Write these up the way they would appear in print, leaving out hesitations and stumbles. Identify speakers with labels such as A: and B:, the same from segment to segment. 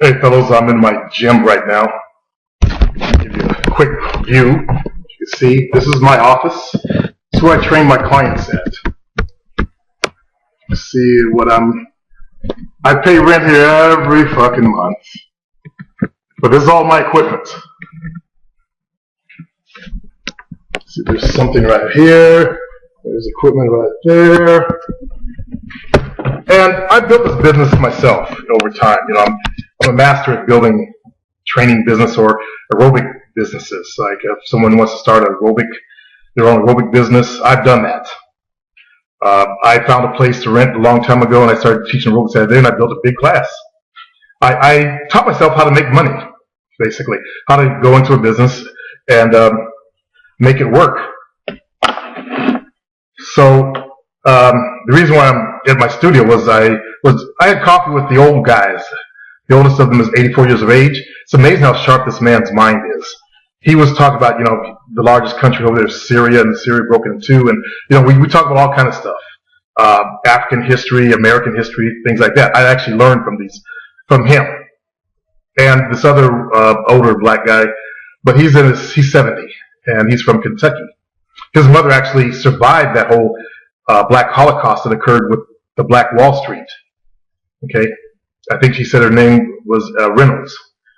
A: Hey fellows, I'm in my gym right now. Give you a quick view. You can see this is my office. This is where I train my clients at. See what I pay rent here every fucking month. But this is all my equipment. See, there's something right here. There's equipment right there. And I built this business myself over time. I'm a master at building training business or aerobic businesses. Like if someone wants to start their own aerobic business, I've done that. I found a place to rent a long time ago, and I started teaching aerobics out there, and I built a big class. I taught myself how to make money, basically, how to go into a business and make it work. So the reason why I'm at my studio was I had coffee with the old guys. The oldest of them is 84 years of age. It's amazing how sharp this man's mind is. He was talking about, the largest country over there is Syria, and Syria broken in two, and we talk about all kind of stuff, African history, American history, things like that. I actually learned from him, and this other older black guy, but he's 70, and he's from Kentucky. His mother actually survived that whole black Holocaust that occurred with the Black Wall Street. Okay, I think she said her name was Reynolds,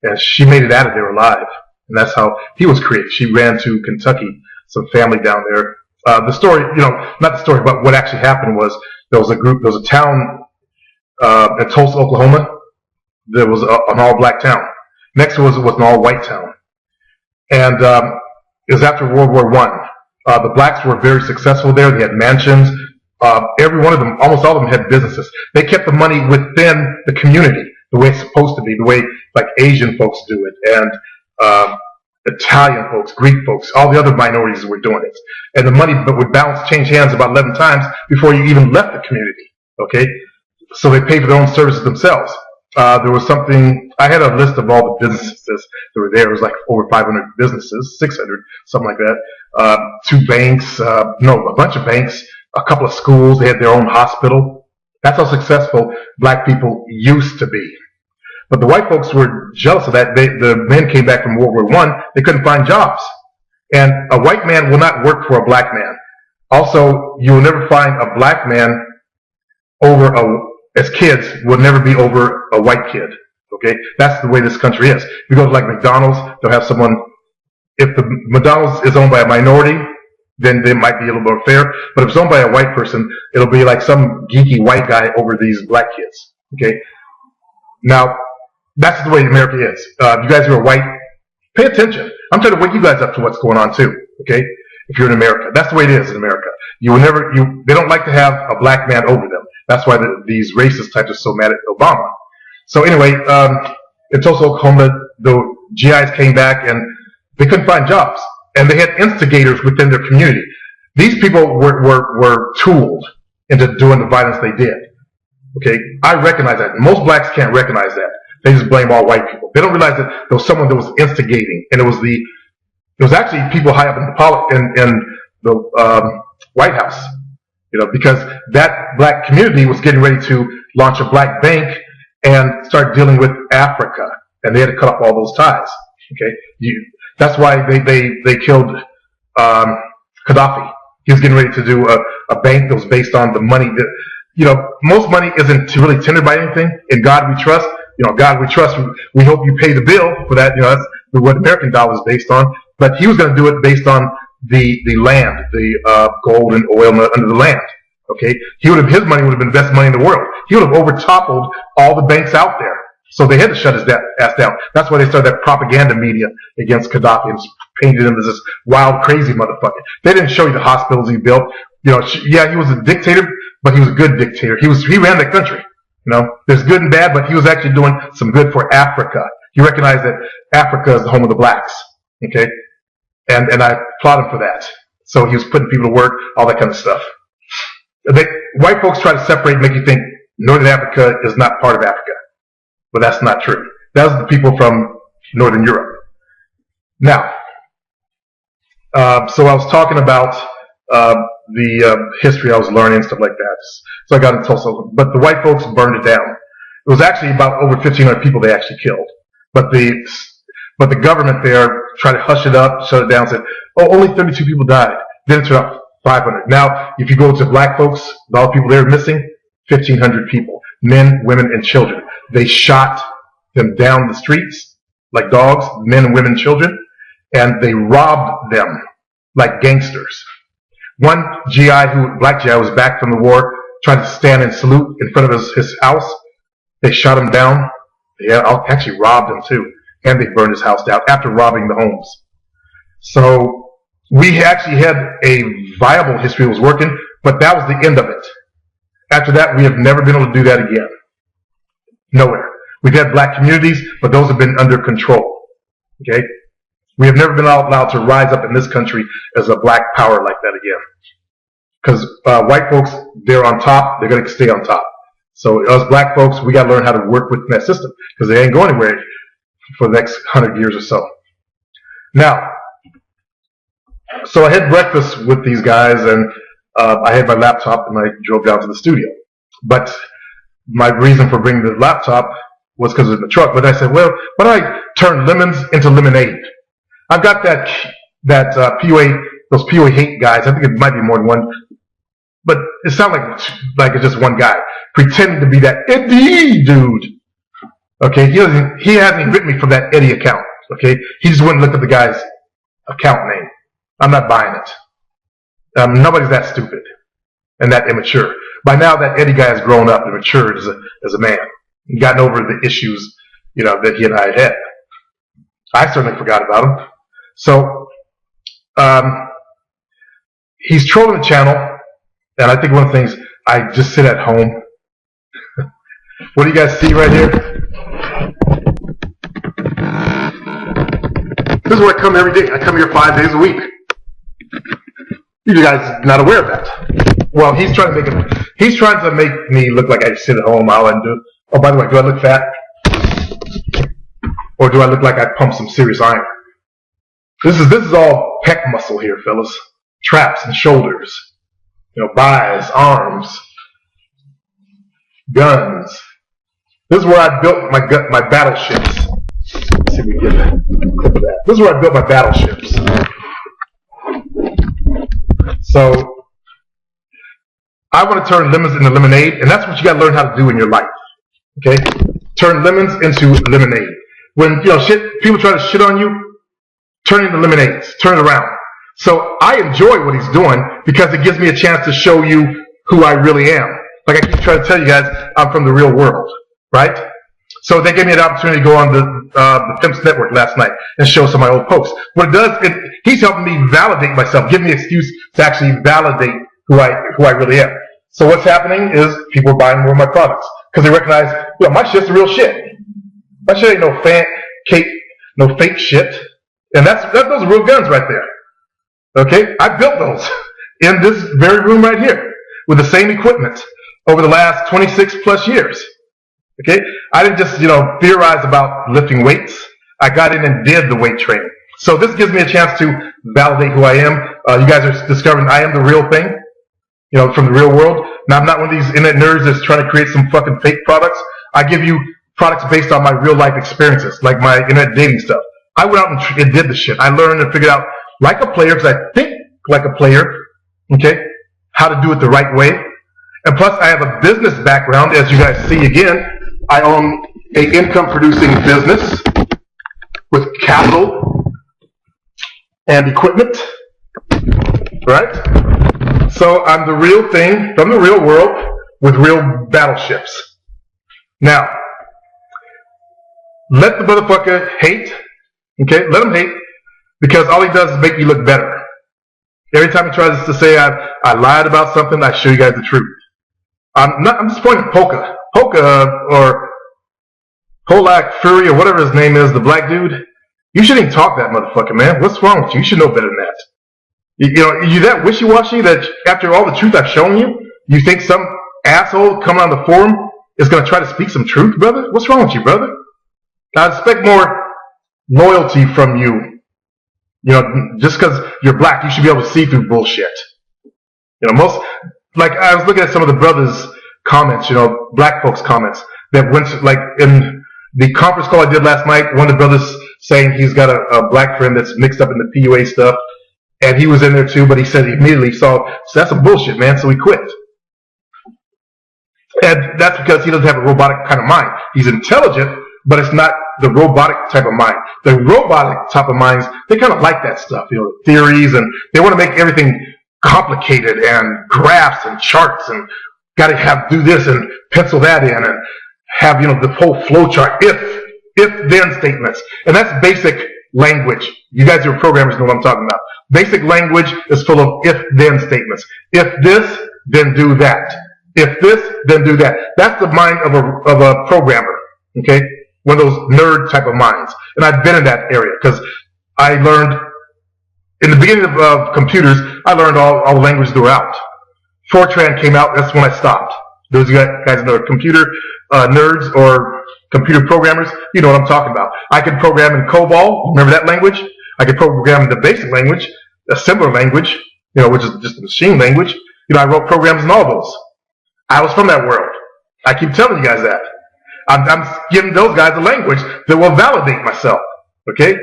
A: and she made it out of there alive. And that's how he was created. She ran to Kentucky, some family down there. The story, not the story, but what actually happened was there was a town in Tulsa, Oklahoma. There was an all-black town. Next was an all-white town. And it was after World War I. The blacks were very successful there. They had mansions. Every one of them, almost all of them had businesses. They kept the money within the community, the way it's supposed to be, the way like Asian folks do it, and Italian folks, Greek folks, all the other minorities were doing it. And the money would change hands about 11 times before you even left the community. Okay? So they paid for their own services themselves. There was something, I had a list of all the businesses that were there. It was like over 500 businesses, 600, something like that. 2 banks, a bunch of banks, a couple of schools. They had their own hospital. That's how successful black people used to be. But the white folks were jealous of that. The men came back from World War I. They couldn't find jobs. And a white man will not work for a black man. Also, you will never find a black man as kids, will never be over a white kid. Okay? That's the way this country is. If you go to like McDonald's, they'll have someone, if the McDonald's is owned by a minority, then they might be a little more fair. But if it's owned by a white person, it'll be like some geeky white guy over these black kids. Okay? Now, that's the way America is. You guys who are white, pay attention. I'm trying to wake you guys up to what's going on too. Okay? If you're in America. That's the way it is in America. They don't like to have a black man over them. That's why these racist types are so mad at Obama. So anyway, in Tulsa, Oklahoma, the GIs came back and they couldn't find jobs. And they had instigators within their community. These people were tooled into doing the violence they did. Okay? I recognize that. Most blacks can't recognize that. They just blame all white people. They don't realize that there was someone that was instigating, and it was actually people high up in the White House, because that black community was getting ready to launch a black bank and start dealing with Africa, and they had to cut off all those ties. Okay, that's why they killed Gaddafi. He was getting ready to do a bank that was based on the money that most money isn't really tendered by anything. In God we trust. God, we trust. We hope you pay the bill for that. That's what American dollar is based on. But he was going to do it based on the land, the gold and oil under the land. Okay, his money would have been the best money in the world. He would have overtoppled all the banks out there. So they had to shut his ass down. That's why they started that propaganda media against Gaddafi and painted him as this wild, crazy motherfucker. They didn't show you the hospitals he built. Yeah, he was a dictator, but he was a good dictator. He ran the country. There's good and bad, but he was actually doing some good for Africa. He recognized that Africa is the home of the blacks. Okay? And I applaud him for that. So he was putting people to work, all that kind of stuff. White folks try to separate, make you think Northern Africa is not part of Africa. But that's not true. That's the people from Northern Europe. Now, so I was talking about the history I was learning and stuff like that. So I got in Tulsa. But the white folks burned it down. It was actually about over 1,500 people they actually killed. But the government there tried to hush it up, shut it down, said, oh, only 32 people died. Then it turned out 500. Now, if you go to black folks, all the people there missing, 1,500 people. Men, women, and children. They shot them down the streets like dogs, men, women, children, and they robbed them like gangsters. One black GI was back from the war, tried to stand and salute in front of his house. They shot him down. They actually robbed him too. And they burned his house down after robbing the homes. So we actually had a viable history that was working, but that was the end of it. After that, we have never been able to do that again. Nowhere. We've had black communities, but those have been under control. Okay? We have never been allowed to rise up in this country as a black power like that again. Because white folks, they're on top, they're going to stay on top. So us black folks, we got to learn how to work within that system, because they ain't going anywhere for the next 100 years or so. Now, so I had breakfast with these guys, and I had my laptop, and I drove down to the studio. But my reason for bringing the laptop was because of the truck. But I said, well, why don't I turn lemons into lemonade? I've got that POA, those POA hate guys. I think it might be more than one, but it sounds like it's just one guy pretending to be that Eddie dude. Okay, he hasn't even written me from that Eddie account. Okay, he just wouldn't look at the guy's account name. I'm not buying it. Nobody's that stupid and that immature. By now, that Eddie guy has grown up and matured as a man. He's gotten over the issues, that he and I had. I certainly forgot about him. So, he's trolling the channel, and I think one of the things, I just sit at home. What do you guys see right here? This is where I come every day. I come here 5 days a week. You guys are not aware of that. Well, he's trying to make me look like I sit at home. All I do. Oh, by the way, do I look fat? Or do I look like I pump some serious iron? This is all pec muscle here, fellas. Traps and shoulders. Buys, arms, guns. This is where I built my battleships. Let's see if we can get a clip of that. This is where I built my battleships. So, I want to turn lemons into lemonade, and that's what you got to learn how to do in your life. Okay? Turn lemons into lemonade. When people try to shit on you, turn it into lemonades. Turn it around. So I enjoy what he's doing because it gives me a chance to show you who I really am. Like I keep trying to tell you guys, I'm from the real world, right? So they gave me an opportunity to go on the Pimps Network last night and show some of my old posts. What it does, he's helping me validate myself, give me an excuse to actually validate who I really am. So what's happening is people are buying more of my products because they recognize, my shit's the real shit. My shit ain't no fake shit. And those are real guns right there. Okay? I built those in this very room right here with the same equipment over the last 26 plus years. Okay? I didn't just, theorize about lifting weights. I got in and did the weight training. So this gives me a chance to validate who I am. You guys are discovering I am the real thing, from the real world. Now, I'm not one of these internet nerds that's trying to create some fucking fake products. I give you products based on my real life experiences, like my internet dating stuff. I went out and did the shit. I learned and figured out, like a player, because I think like a player, okay, how to do it the right way. And plus, I have a business background, as you guys see again. I own an income-producing business with capital and equipment, right? So I'm the real thing from the real world with real battleships. Now, let the motherfucker hate, okay? Let him hate, because all he does is make you look better. Every time he tries to say I lied about something, I show you guys the truth. I'm just pointing at Polka or Polak Fury or whatever his name is, the black dude. You shouldn't even talk that motherfucker, man. What's wrong with you? You should know better than that. You that wishy-washy that after all the truth I've shown you, you think some asshole coming on the forum is going to try to speak some truth, brother? What's wrong with you, brother? I expect more loyalty from you. Just because you're black, you should be able to see through bullshit. Like I was looking at some of the brothers' comments, black folks' comments. that went to, like in the conference call I did last night, one of the brothers saying he's got a black friend that's mixed up in the PUA stuff, and he was in there too, but he said he immediately saw, so that's some bullshit, man, so he quit. And that's because he doesn't have a robotic kind of mind. He's intelligent, but it's not the robotic type of mind. The robotic type of minds, they kind of like that stuff, you know, theories, and they want to make everything complicated and graphs and charts and got to do this and pencil that in and have, you know, the whole flow chart, if-then statements. And that's basic language. You guys who are programmers know what I'm talking about. Basic language is full of if-then statements. If this, then do that. If this, then do that. That's the mind of a programmer, okay? One of those nerd type of minds. And I've been in that area because I learned, in the beginning of computers, I learned all the languages throughout. Fortran came out, that's when I stopped. Those guys that are computer nerds or computer programmers, you know what I'm talking about. I could program in COBOL, remember that language? I could program in the basic language, assembler language, you know, which is just a machine language. You know, I wrote programs in all those. I was from that world. I keep telling you guys that. I'm giving those guys a language that will validate myself. Okay?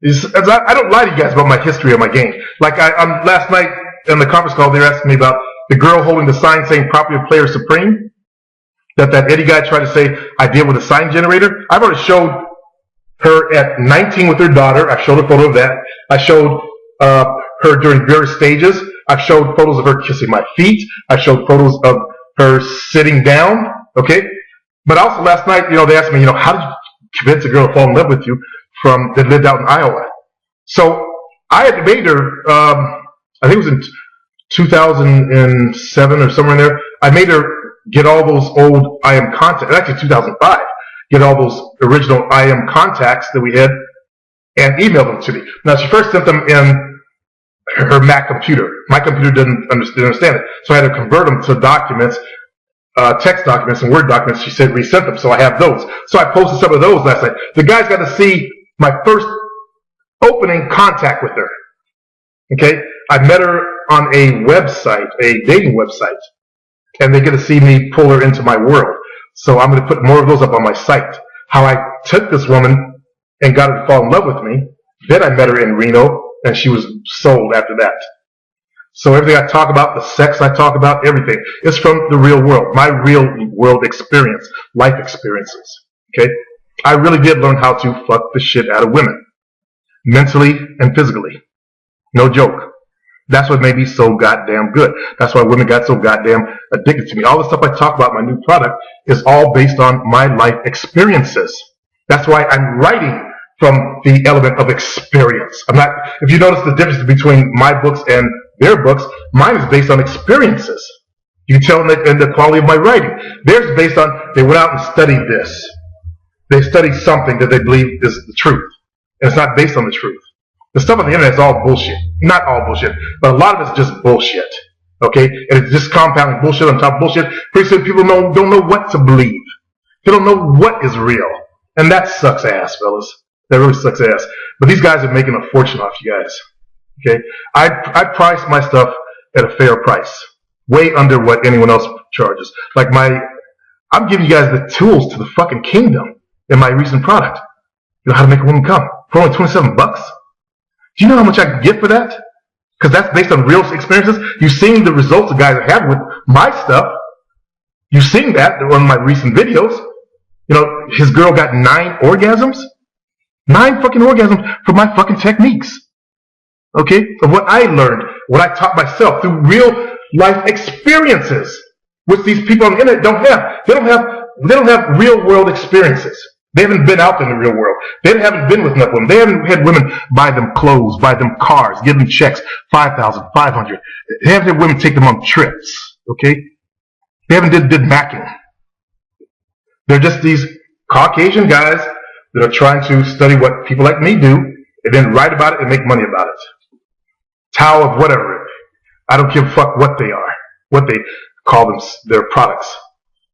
A: I don't lie to you guys about my history of my game. Like last night in the conference call, they were asking me about the girl holding the sign saying property of player supreme. That Eddie guy tried to say I did with a sign generator. I've already showed her at 19 with her daughter. I showed a photo of that. I showed her during various stages. I've showed photos of her kissing my feet. I showed photos of her sitting down. Okay? But also last night, you know, they asked me, you know, how did you convince a girl to fall in love with you that lived out in Iowa? So I had made her, I think it was in 2007 or somewhere in there. I made her get all those old IM contacts, actually 2005, get all those original IM contacts that we had and email them to me. Now, she first sent them in her Mac computer. My computer didn't understand it, so I had to convert them to documents, text documents and Word documents. She said resent them, so I have those. So I posted some of those last night. The guys got to see my first opening contact with her. Okay? I met her on a website, a dating website, and they get to see me pull her into my world. So I'm going to put more of those up on my site. How I took this woman and got her to fall in love with me. Then I met her in Reno, and she was sold after that. So everything I talk about, the sex I talk about, everything, is from the real world, my real world experience, life experiences. Okay? I really did learn how to fuck the shit out of women, mentally and physically. No joke. That's what made me so goddamn good. That's why women got so goddamn addicted to me. All the stuff I talk about in my new product is all based on my life experiences. That's why I'm writing from the element of experience. I'm not, if you notice the difference between my books and their books, mine is based on experiences. You can tell in the quality of my writing. Theirs is based on, they went out and studied this. They studied something that they believe is the truth. And it's not based on the truth. The stuff on the internet is all bullshit. Not all bullshit, but a lot of it's just bullshit. Okay? And it's just compounding bullshit on top of bullshit. Pretty soon people don't know what to believe. They don't know what is real. And that sucks ass, fellas. That really sucks ass. But these guys are making a fortune off you guys. Okay? I price my stuff at a fair price. Way under what anyone else charges. Like I'm giving you guys the tools to the fucking kingdom in my recent product. You know how to make a woman come. For only $27. Do you know how much I can get for that? Because that's based on real experiences. You've seen the results the guys have with my stuff. You've seen that on my recent videos. You know, his girl got 9 orgasms. 9 fucking orgasms for my fucking techniques. Okay? Of what I learned, what I taught myself through real life experiences, which these people on the internet don't have. They don't have real world experiences. They haven't been out in the real world. They haven't been with enough women. They haven't had women buy them clothes, buy them cars, give them checks, $5,000, $500. They haven't had women take them on trips. Okay? They haven't did macking. They're just these Caucasian guys that are trying to study what people like me do and then write about it and make money about it. Tao of whatever. I don't give a fuck what they are, what they call them, their products.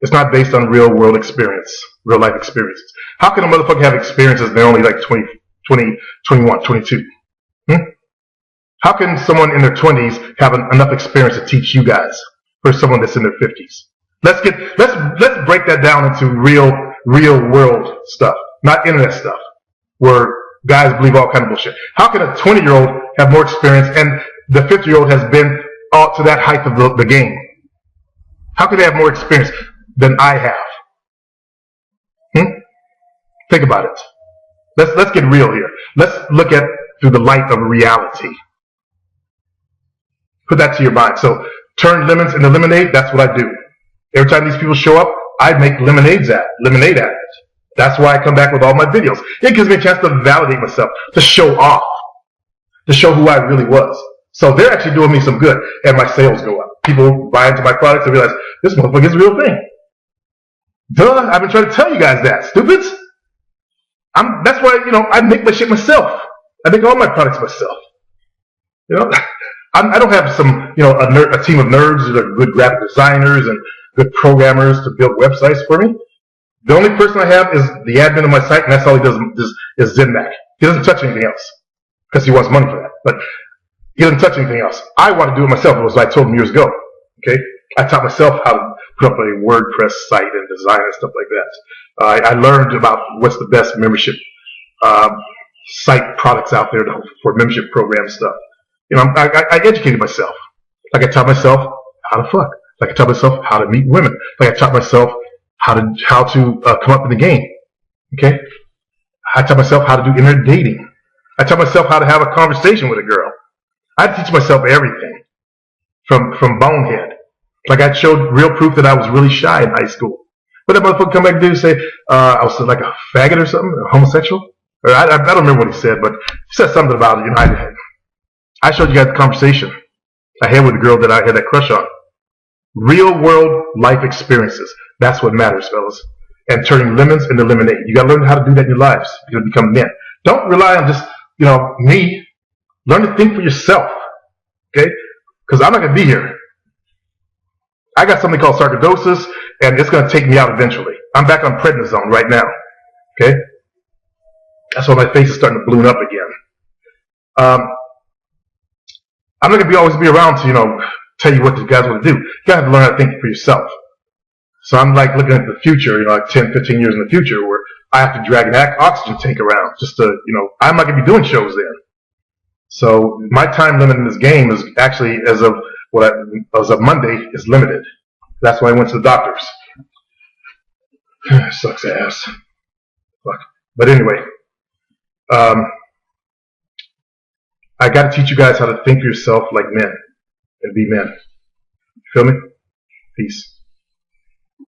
A: It's not based on real world experience, real life experiences. How can a motherfucker have experiences and they're only like 20, 21, 22? How can someone in their 20s have enough experience to teach you guys for someone that's in their 50s? Let's break that down into real world stuff, not internet stuff, where guys believe all kind of bullshit. How can a 20-year-old have more experience and the 50-year-old has been up to that height of the game? How can they have more experience than I have? Think about it. Let's get real here. Let's look at through the light of reality. Put that to your mind. So turn lemons into lemonade. That's what I do. Every time these people show up, I make lemonade at it. That's why I come back with all my videos. It gives me a chance to validate myself, to show off, to show who I really was. So they're actually doing me some good, and my sales go up. People buy into my products and realize this motherfucker is a real thing. Duh! I've been trying to tell you guys that, stupids. That's why, I make my shit myself. I make all my products myself. I don't have some, a team of nerds that are good graphic designers and good programmers to build websites for me. The only person I have is the admin of my site, and that's all he does is ZenMac. He doesn't touch anything else because he wants money for that. But he doesn't touch anything else. I want to do it myself. It was what I told him years ago. Okay, I taught myself how to put up a WordPress site and design and stuff like that. I learned about what's the best membership site products out there for membership program stuff. I educated myself. Like I taught myself how to fuck. Like I taught myself how to meet women. Like I taught myself how to come up in the game. Okay, I taught myself how to do internet dating. I taught myself how to have a conversation with a girl. I had to teach myself everything from bonehead. Like I showed real proof that I was really shy in high school. What that motherfucker come back and do? Say I was like a faggot or something, a homosexual? Or I don't remember what he said, but he said something about it. I showed you guys the conversation I had with the girl that I had that crush on. Real world life experiences. That's what matters, fellas. And turning lemons into lemonade. You got to learn how to do that in your lives. You're going to become men. Don't rely on just me. Learn to think for yourself. Okay? Because I'm not going to be here. I got something called sarcoidosis, and it's going to take me out eventually. I'm back on prednisone right now. Okay? That's why my face is starting to balloon up again. I'm not going to always be around to, tell you what you guys want to do. You got to learn how to think for yourself. So I'm like looking at the future, like 10, 15 years in the future, where I have to drag an oxygen tank around just to, I'm not going to be doing shows then. So my time limit in this game is actually, as of Monday, is limited. That's why I went to the doctors. Sucks ass. Fuck. But anyway, I got to teach you guys how to think for yourself like men and be men. You feel me? Peace.